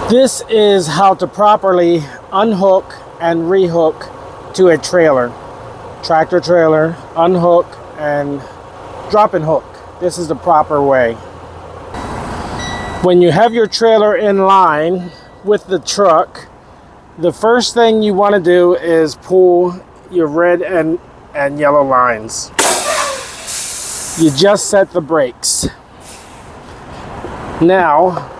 This is how to properly unhook and rehook to a trailer. Tractor trailer, unhook and drop and hook. This is the proper way. When you have your trailer in line with the truck, the first thing you want to do is pull your red and yellow lines. You just set the brakes. Now,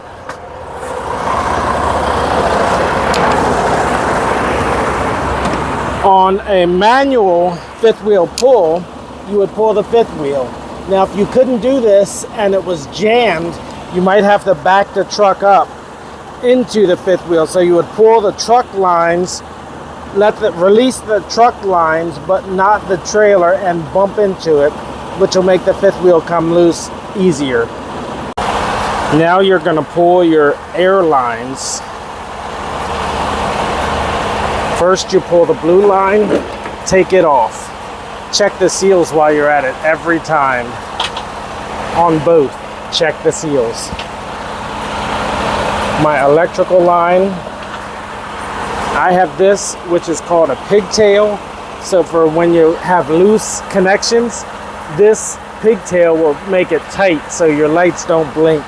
on a manual fifth wheel pull, you would pull the fifth wheel. Now, if you couldn't do this and it was jammed, you might have to back the truck up into the fifth wheel. So you would pull the truck lines, release the truck lines, but not the trailer, and bump into it, which will make the fifth wheel come loose easier. Now you're going to pull your air lines. First, you pull the blue line, take it off. Check the seals while you're at it every time. On both, check the seals. My electrical line, I have this, which is called a pigtail. So for when you have loose connections, this pigtail will make it tight so your lights don't blink.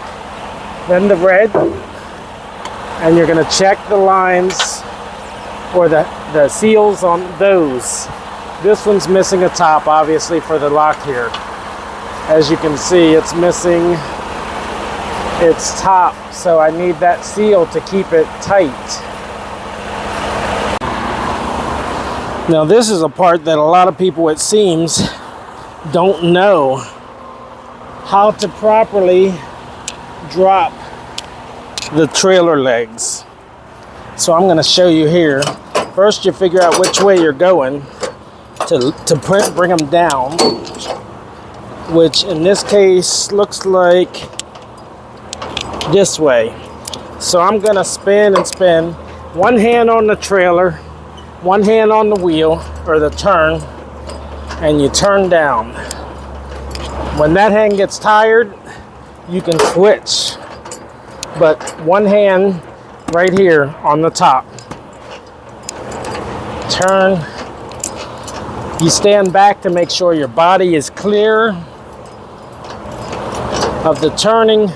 Then the red, and you're going to check the lines or the seals on those. This one's missing a top, obviously, for the lock here. As you can see, it's missing its top, so I need that seal to keep it tight. Now, this is a part that a lot of people, it seems, don't know how to properly drop the trailer legs. So I'm going to show you here. First, you figure out which way you're going to bring them down, which in this case looks like this way. So I'm going to spin and spin. One hand on the trailer, one hand on the wheel or the turn, and you turn down. When that hand gets tired, you can switch, but one hand right here on the top. Turn. You stand back to make sure your body is clear of the turning.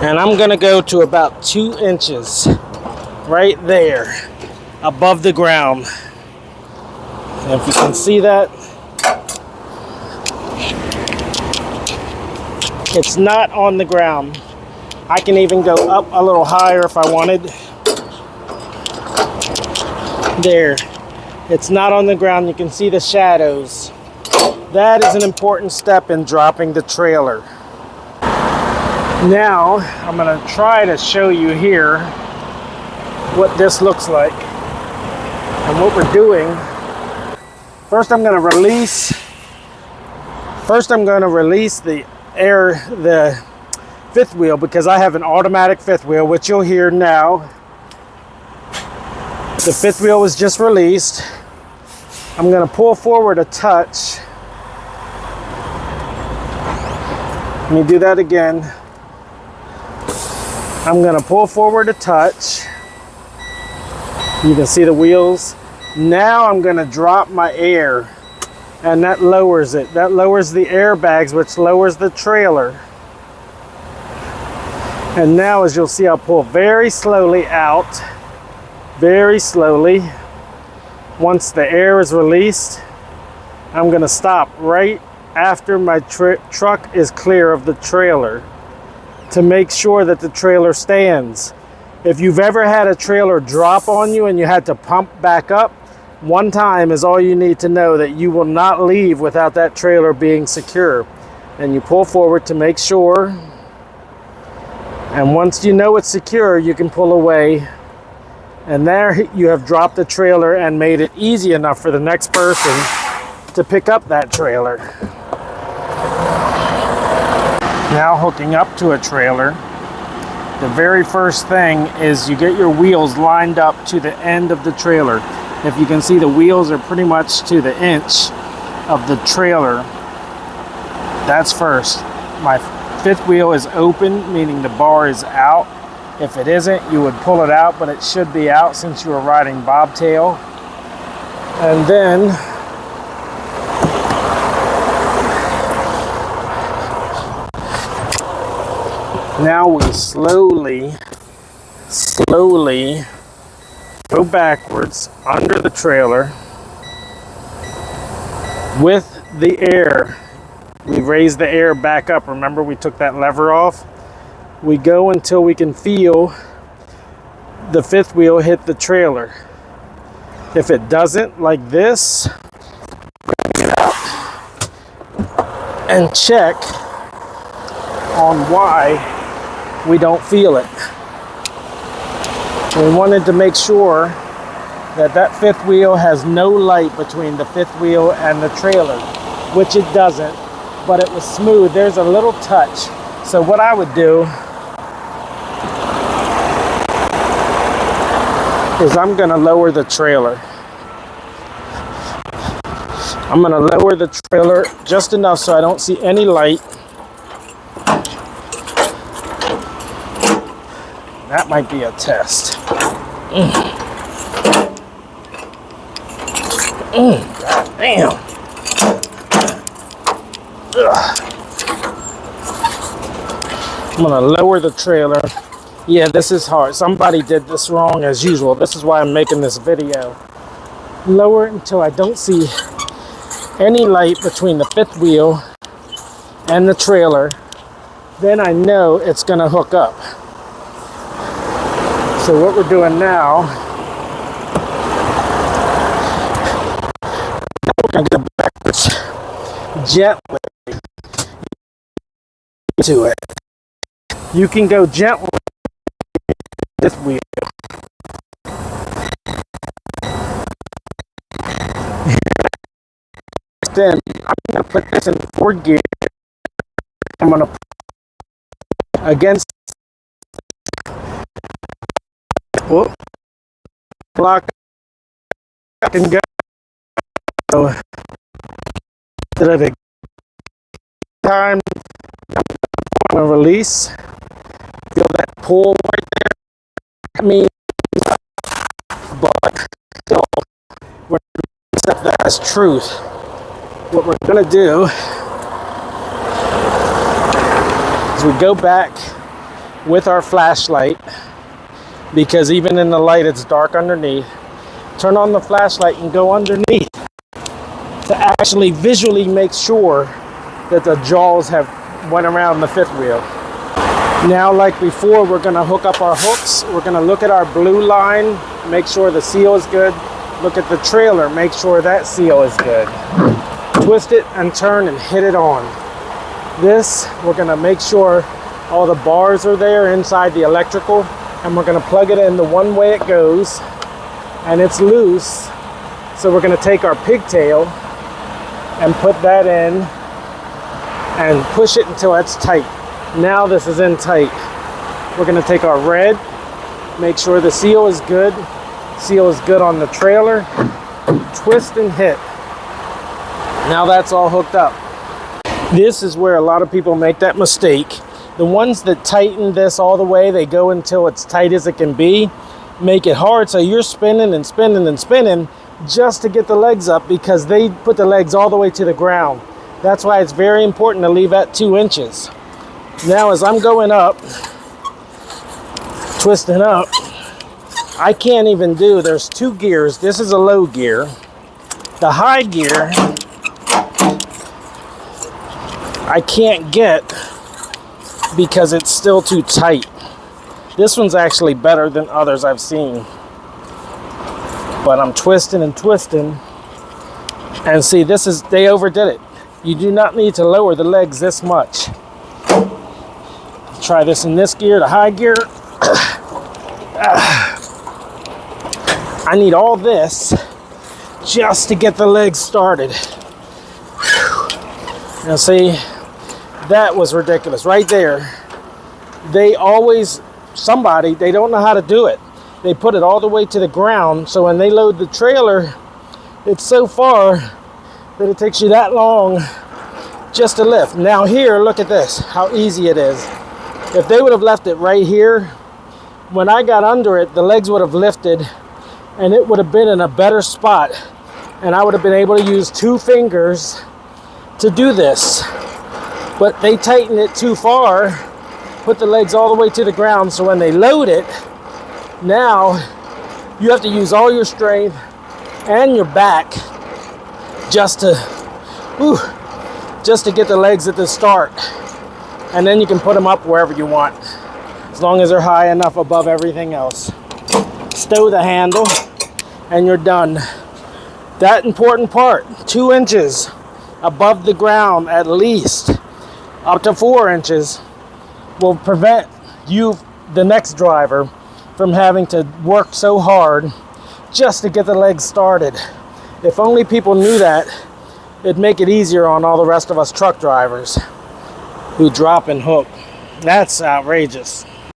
And I'm going to go to about 2 inches right there above the ground. And if you can see that, it's not on the ground. I can even go up a little higher if I wanted. There. It's not on the ground. You can see the shadows. That is an important step in dropping the trailer. Now, I'm going to try to show you here what this looks like. And what we're doing, first I'm going to release the fifth wheel, because I have an automatic fifth wheel, which you'll hear now. The fifth wheel was just released. I'm going to pull forward a touch. Let me do that again. I'm going to pull forward a touch. You can see the wheels. Now I'm going to drop my air, and that lowers it. That lowers the airbags, which lowers the trailer. And now, as you'll see, I'll pull very slowly out. Very slowly. Once the air is released, I'm going to stop right after my truck is clear of the trailer to make sure that the trailer stands. If you've ever had a trailer drop on you and you had to pump back up, one time is all you need to know that you will not leave without that trailer being secure. And you pull forward to make sure. And once you know it's secure, you can pull away. And there you have dropped the trailer and made it easy enough for the next person to pick up that trailer. Now, hooking up to a trailer, the very first thing is you get your wheels lined up to the end of the trailer. If you can see, the wheels are pretty much to the inch of the trailer. That's first. My fifth wheel is open, meaning the bar is out. If it isn't, you would pull it out, but it should be out since you are riding bobtail. And then now we slowly go backwards under the trailer with the air. We raise the air back up. Remember, we took that lever off? We go until we can feel the fifth wheel hit the trailer. If it doesn't, like this, bring it out and check on why we don't feel it. We wanted to make sure that that fifth wheel has no light between the fifth wheel and the trailer, which it doesn't, but it was smooth. There's a little touch. So what I would do is I'm gonna lower the trailer. I'm gonna lower the trailer just enough so I don't see any light. That might be a test. God damn. I'm gonna lower the trailer. Yeah, this is hard. Somebody did this wrong as usual. This is why I'm making this video. Lower it until I don't see any light between the fifth wheel and the trailer. Then I know it's gonna hook up. So what we're doing now, we're gonna go backwards gently to it. You can go gently with this wheel. Then I'm gonna put this in fourth gear. I'm gonna put against block and go. So at a time release, feel that pull right there. I mean, but still, we're gonna accept that as truth. What we're gonna do is we go back with our flashlight, because even in the light it's dark underneath. Turn on the flashlight and go underneath to actually visually make sure that the jaws have went around the fifth wheel. Now, like before, we're gonna hook up our hooks. We're gonna look at our blue line, make sure the seal is good. Look at the trailer, make sure that seal is good. Twist it and turn and hit it on. This, we're gonna make sure all the bars are there inside the electrical, and we're gonna plug it in the one way it goes, and it's loose. So we're gonna take our pigtail and put that in and push it until it's tight. Now this is in tight. We're gonna take our red, make sure the seal is good. Seal is good on the trailer. Twist and hit. Now that's all hooked up. This is where a lot of people make that mistake. The ones that tighten this all the way, they go until it's tight as it can be, make it hard, so you're spinning and spinning and spinning just to get the legs up, because they put the legs all the way to the ground. That's why it's very important to leave at 2 inches. Now as I'm going up, twisting up, I can't even do, there's 2 gears. This is a low gear. The high gear, I can't get because it's still too tight. This one's actually better than others I've seen. But I'm twisting and twisting. And see, this is, they overdid it. You do not need to lower the legs this much. Try this in this gear, the high gear. I need all this just to get the legs started. Now see, that was ridiculous right there. They always, somebody, they don't know how to do it. They put it all the way to the ground, so when they load the trailer, it's so far that it takes you that long just to lift. Now here, look at this, how easy it is. If they would have left it right here, when I got under it, the legs would have lifted and it would have been in a better spot. And I would have been able to use 2 fingers to do this. But they tightened it too far, put the legs all the way to the ground, so when they load it, now you have to use all your strength and your back just to get the legs at the start. And then you can put them up wherever you want, as long as they're high enough above everything else. Stow the handle and you're done. That important part, 2 inches above the ground at least, up to 4 inches, will prevent you, the next driver, from having to work so hard just to get the legs started. If only people knew that, it'd make it easier on all the rest of us truck drivers who drop and hook. That's outrageous.